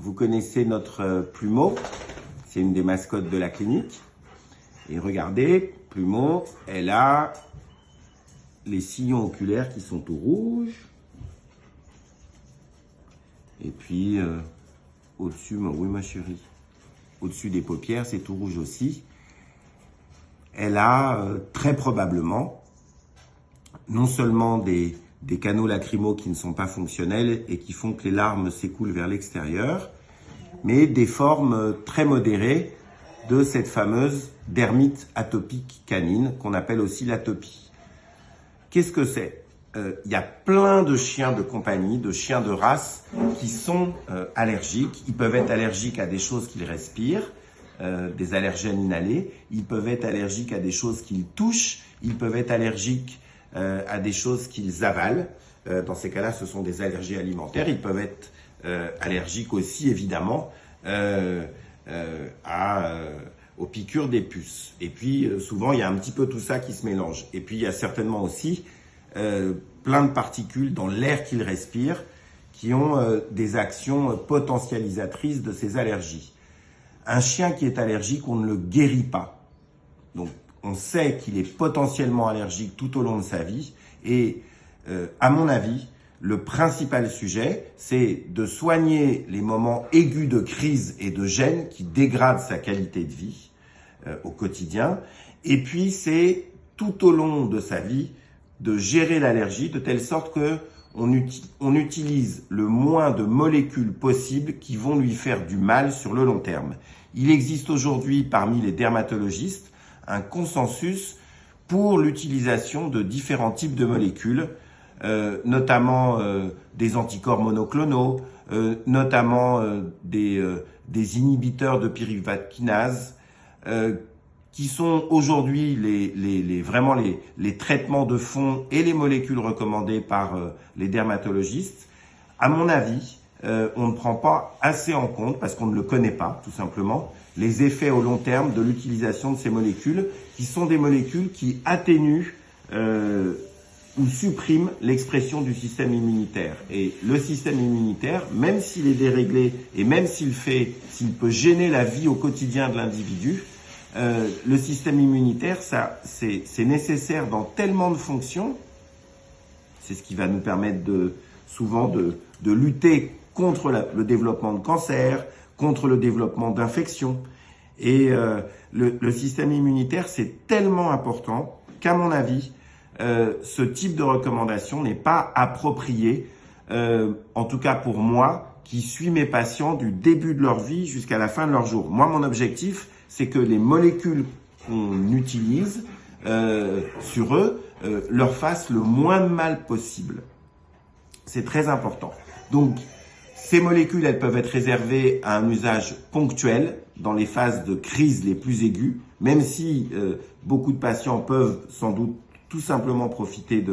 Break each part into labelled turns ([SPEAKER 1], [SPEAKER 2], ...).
[SPEAKER 1] vous connaissez notre Plumeau, c'est une des mascottes de la clinique. Et regardez, Plumeau, elle a les sillons oculaires qui sont tout rouges. Et puis, au-dessus, oui ma chérie, au-dessus des paupières, c'est tout rouge aussi. Elle a très probablement non seulement des canaux lacrymaux qui ne sont pas fonctionnels et qui font que les larmes s'écoulent vers l'extérieur, mais des formes très modérées de cette fameuse dermite atopique canine qu'on appelle aussi l'atopie. Qu'est-ce que c'est? Il y a plein de chiens de compagnie, de chiens de race qui sont allergiques. Ils peuvent être allergiques à des choses qu'ils respirent, des allergènes inhalés. Ils peuvent être allergiques à des choses qu'ils touchent. Ils peuvent être allergiques à des choses qu'ils avalent. Dans ces cas-là, ce sont des allergies alimentaires. Ils peuvent être allergiques aussi, évidemment, aux piqûres des puces. Et puis, souvent, il y a un petit peu tout ça qui se mélange. Et puis, il y a certainement aussi plein de particules dans l'air qu'ils respirent qui ont des actions potentialisatrices de ces allergies. Un chien qui est allergique, on ne le guérit pas. Donc, on sait qu'il est potentiellement allergique tout au long de sa vie. Et à mon avis, le principal sujet, c'est de soigner les moments aigus de crise et de gêne qui dégradent sa qualité de vie au quotidien. Et puis, c'est tout au long de sa vie de gérer l'allergie de telle sorte que on utilise le moins de molécules possibles qui vont lui faire du mal sur le long terme. Il existe aujourd'hui parmi les dermatologistes un consensus pour l'utilisation de différents types de molécules, notamment des anticorps monoclonaux, notamment des inhibiteurs de pyruvate kinase, qui sont aujourd'hui vraiment les traitements de fond et les molécules recommandées par les dermatologistes. À mon avis, on ne prend pas assez en compte, parce qu'on ne le connaît pas, tout simplement, les effets au long terme de l'utilisation de ces molécules, qui sont des molécules qui atténuent ou suppriment l'expression du système immunitaire. Et le système immunitaire, même s'il est déréglé et même s'il peut gêner la vie au quotidien de l'individu, le système immunitaire, c'est nécessaire dans tellement de fonctions. C'est ce qui va nous permettre souvent de lutter contre le développement de cancer, contre le développement d'infections. Et le système immunitaire, c'est tellement important qu'à mon avis, ce type de recommandation n'est pas approprié, en tout cas pour moi, qui suis mes patients du début de leur vie jusqu'à la fin de leur jour. Moi, mon objectif, c'est que les molécules qu'on utilise sur eux leur fassent le moins de mal possible. C'est très important. Donc, ces molécules, elles peuvent être réservées à un usage ponctuel dans les phases de crise les plus aiguës, même si beaucoup de patients peuvent sans doute tout simplement profiter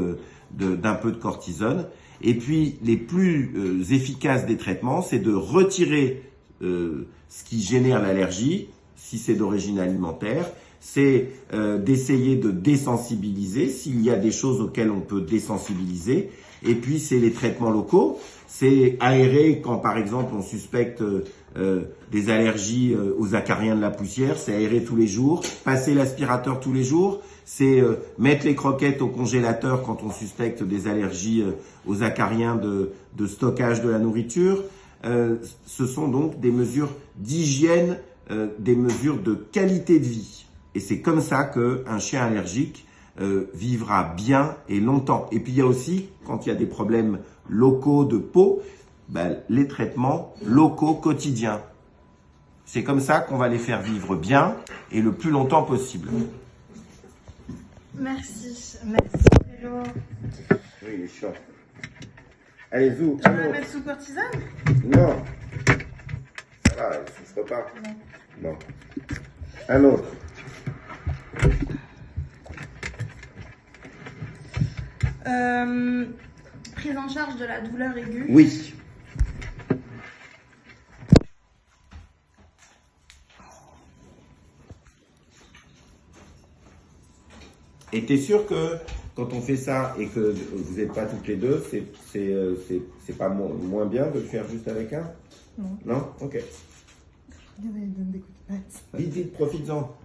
[SPEAKER 1] d'un peu de cortisone. Et puis, les plus efficaces des traitements, c'est de retirer ce qui génère l'allergie, si c'est d'origine alimentaire, c'est d'essayer de désensibiliser s'il y a des choses auxquelles on peut désensibiliser. Et puis, c'est les traitements locaux, c'est aérer quand, par exemple, on suspecte des allergies aux acariens de la poussière, c'est aérer tous les jours, passer l'aspirateur tous les jours, c'est mettre les croquettes au congélateur quand on suspecte des allergies aux acariens de stockage de la nourriture. Ce sont donc des mesures d'hygiène, des mesures de qualité de vie. Et c'est comme ça qu'un chien allergique vivra bien et longtemps. Et puis il y a aussi, quand il y a des problèmes locaux de peau, les traitements locaux quotidiens. C'est comme ça qu'on va les faire vivre bien et le plus longtemps possible.
[SPEAKER 2] Merci. Hello.
[SPEAKER 1] Oui, il est chiant. Allez, zou.
[SPEAKER 2] Tu veux la mettre sous cortisone?
[SPEAKER 1] Non. Ça va, elle ne souffre pas. Non. Un autre.
[SPEAKER 2] Prise en charge de la douleur aiguë.
[SPEAKER 1] Oui. Et t'es sûr que quand on fait ça et que vous n'êtes pas toutes les deux, c'est pas moins bien de le faire juste avec un?
[SPEAKER 2] Non.
[SPEAKER 1] Non? Ok.
[SPEAKER 2] Regardez, elle donne des coups de patte.
[SPEAKER 1] Vite, vite, profites-en.